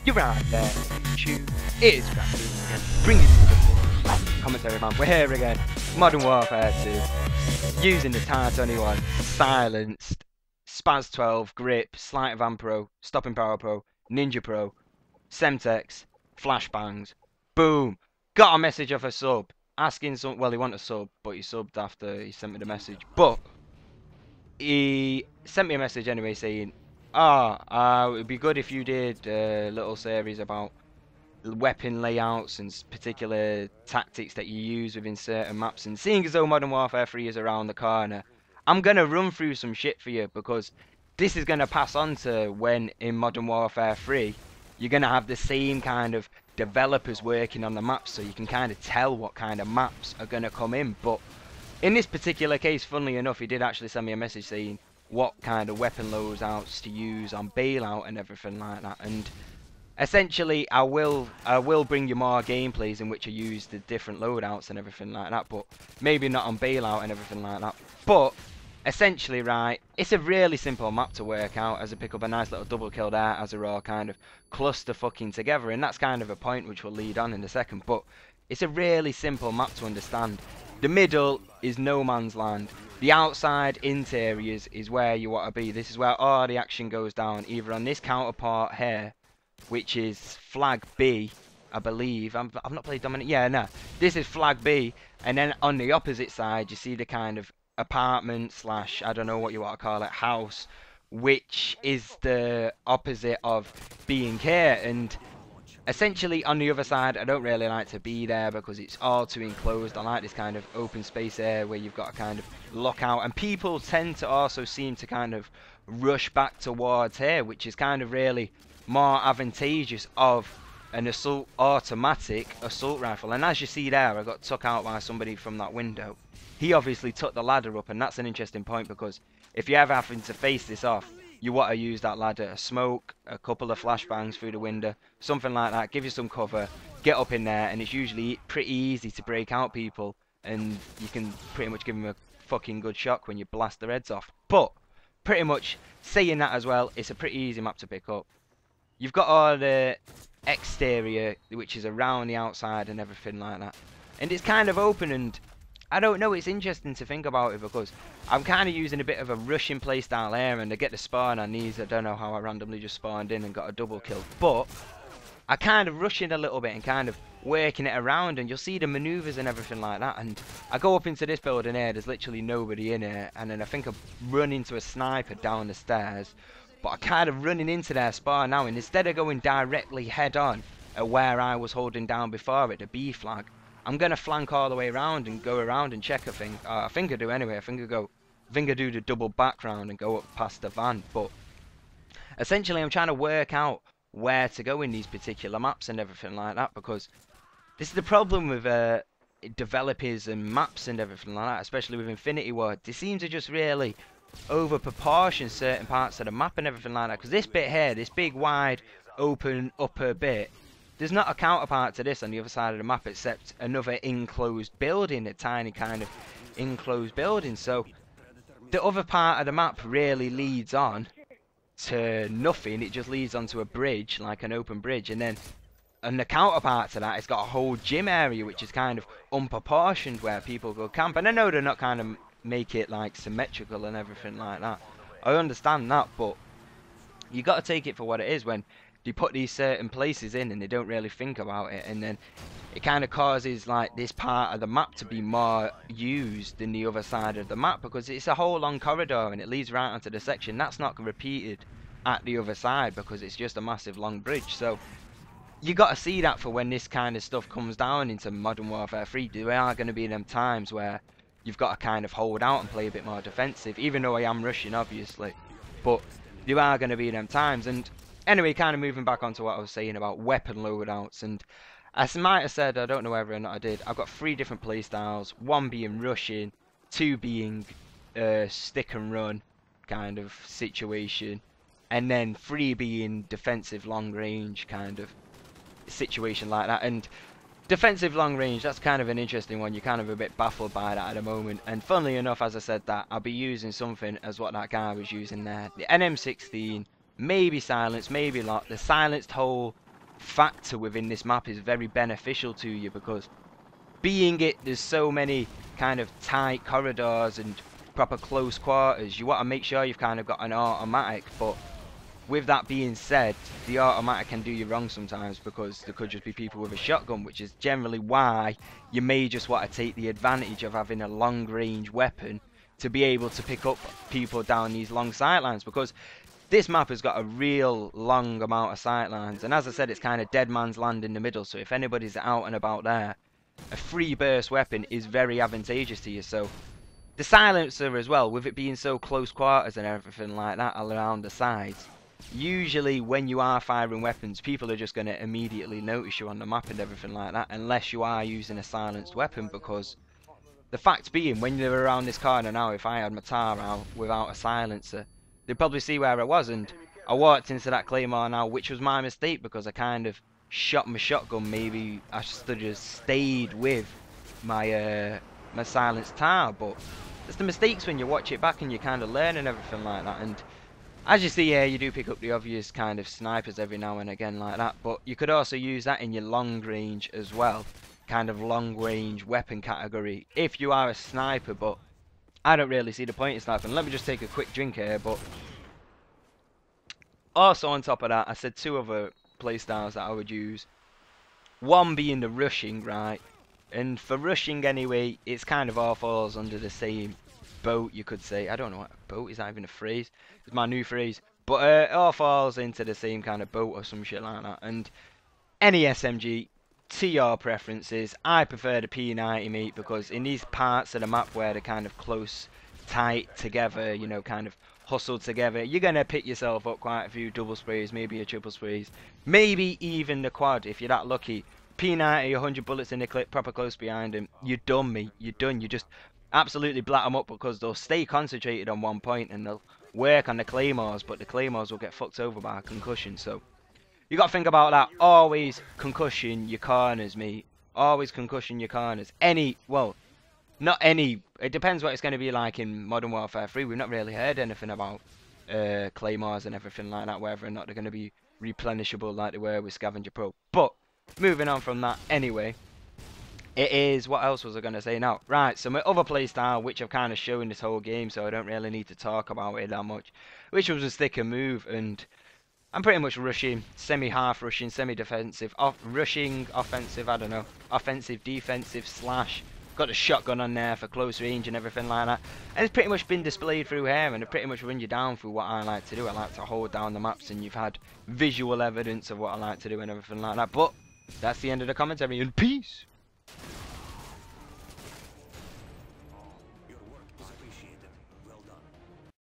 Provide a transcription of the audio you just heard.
You're right there, YouTube. It is Graphic again, bringing you the full commentary, man. We're here again, Modern Warfare 2, using the Tar21 Silenced Spaz 12 Grip, Sleight of Hand Pro, Stopping Power Pro, Ninja Pro, Semtex, Flashbangs. Boom! Got a message off a sub asking some. Well, he wanted a sub, but he subbed after he sent me the message. But he sent me a message anyway saying, it would be good if you did a little series about weapon layouts and particular tactics that you use within certain maps. And seeing as though Modern Warfare 3 is around the corner, I'm going to run through some shit for you, because this is going to pass on to when in Modern Warfare 3 you're going to have the same kind of developers working on the maps, so you can kind of tell what kind of maps are going to come in. But in this particular case, funnily enough, he did actually send me a message saying what kind of weapon loadouts to use on Bailout and everything like that. And essentially, I will bring you more gameplays in which I use the different loadouts and everything like that, but maybe not on Bailout and everything like that. But essentially, right, it's a really simple map to work out, as I pick up a nice little double kill there as they're all kind of cluster fucking together, and that's kind of a point which we'll lead on in a second. But it's a really simple map to understand. The middle is no man's land. The outside interiors is where you want to be. This is where all the action goes down, either on this counterpart here, which is flag B, I believe. I've not played Dominant. Yeah, no. This is flag B, and then on the opposite side, you see the kind of apartment slash, I don't know what you want to call it, house, which is the opposite of being here. And essentially on the other side, I don't really like to be there because it's all too enclosed. I like this kind of open space there where you've got to kind of look out, and people tend to also seem to kind of rush back towards here, which is kind of really more advantageous of an automatic assault rifle. And as you see there, I got took out by somebody from that window. He obviously took the ladder up, and that's an interesting point, because if you ever happen to face this off, you want to use that ladder, a smoke, a couple of flashbangs through the window, something like that, give you some cover, get up in there, and it's usually pretty easy to break out people, and you can pretty much give them a fucking good shock when you blast their heads off. But pretty much saying that as well, it's a pretty easy map to pick up. You've got all the exterior, which is around the outside and everything like that, and it's kind of open, and I don't know, it's interesting to think about it, because I'm kind of using a bit of a rushing playstyle here, and to get the spawn on these, I don't know how I randomly just spawned in and got a double kill, but I kind of rush in a little bit and kind of working it around, and you'll see the maneuvers and everything like that. And I go up into this building here, there's literally nobody in here, and then I think I run into a sniper down the stairs, but I'm kind of running into their spawn now, and instead of going directly head on at where I was holding down before at the B flag, I'm going to flank all the way around and go around and check a thing. I think I do anyway. I think I do the double background and go up past the van. But essentially, I'm trying to work out where to go in these particular maps and everything like that, because this is the problem with developers and maps and everything like that, especially with Infinity Ward. They seem to just really over proportion certain parts of the map and everything like that, because this bit here, this big wide open upper bit, there's not a counterpart to this on the other side of the map except another enclosed building, a tiny kind of enclosed building. So the other part of the map really leads on to nothing. It just leads onto a bridge, like an open bridge, and then on the counterpart to that, it's got a whole gym area which is kind of unproportioned where people go camp. And I know they're not kind of make it like symmetrical and everything like that. I understand that, but you got to take it for what it is when they put these certain places in and they don't really think about it, and then it kind of causes like this part of the map to be more used than the other side of the map, because it's a whole long corridor and it leads right onto the section that's not repeated at the other side because it's just a massive long bridge. So you got to see that for when this kind of stuff comes down into Modern Warfare 3. There are going to be them times where you've got to kind of hold out and play a bit more defensive, even though I am rushing obviously, but there are going to be them times. And anyway, kind of moving back onto what I was saying about weapon loadouts, and as I might have said, I don't know whether or not I did, I've got 3 different playstyles, 1 being rushing, 2 being stick and run kind of situation, and then 3 being defensive long range kind of situation like that. And defensive long range, that's kind of an interesting one. You're kind of a bit baffled by that at the moment, and funnily enough, as I said, that I'll be using something as what that guy was using there, the NM16, maybe silence, maybe not. The silenced hole factor within this map is very beneficial to you, because being there's so many kind of tight corridors and proper close quarters, you want to make sure you've kind of got an automatic. But with that being said, the automatic can do you wrong sometimes, because there could just be people with a shotgun, which is generally why you may just want to take the advantage of having a long range weapon to be able to pick up people down these long sightlines, because this map has got a real long amount of sightlines, and as I said, it's kind of dead man's land in the middle. So if anybody's out and about there, a free burst weapon is very advantageous to you. So the silencer as well, with it being so close quarters and everything like that around the sides, usually when you are firing weapons, people are just going to immediately notice you on the map and everything like that, unless you are using a silenced weapon. Because the fact being, when you're around this corner now, if I had my Tar out without a silencer, they'd probably see where I was, and I walked into that claymore now, which was my mistake, because I kind of shot my shotgun. Maybe I should have just stayed with my my silenced Tar. But it's the mistakes when you watch it back and you kind of learn and everything like that. And as you see here, you do pick up the obvious kind of snipers every now and again like that, but you could also use that in your long range as well, kind of long range weapon category if you are a sniper. But I don't really see the point in sniping. Let me just take a quick drink here. But also on top of that, I said two other playstyles that I would use. One being the rushing, right? And for rushing anyway, it's kind of all falls under the same boat, you could say. I don't know what boat is, that even a phrase? It's my new phrase. But it all falls into the same kind of boat or some shit like that. And any SMG, to your preferences, I prefer the P90, mate, because in these parts of the map where they're kind of close, tight together, you know, kind of hustled together, you're going to pick yourself up quite a few double sprays, maybe a triple sprays, maybe even the quad if you're that lucky. P90, 100 bullets in the clip, proper close behind him, you're done, mate, you're done. You just absolutely blat them up, because they'll stay concentrated on one point and they'll work on the claymores, but the claymores will get fucked over by a concussion. So you got to think about that. Always concussion your corners, mate. Always concussion your corners. Well, not any. It depends what it's going to be like in Modern Warfare 3. We've not really heard anything about claymores and everything like that, whether or not they're going to be replenishable like they were with Scavenger Pro. But moving on from that anyway, it is, what else was I going to say now? Right, so my other playstyle, which I've kind of shown this whole game, so I don't really need to talk about it that much, which was a stick and move. And I'm pretty much rushing, semi-half rushing, semi-defensive, rushing, offensive, I don't know, offensive, defensive, slash. Got a shotgun on there for close range and everything like that. And it's pretty much been displayed through here, and it pretty much run you down through what I like to do. I like to hold down the maps, and you've had visual evidence of what I like to do and everything like that. But that's the end of the commentary, and peace!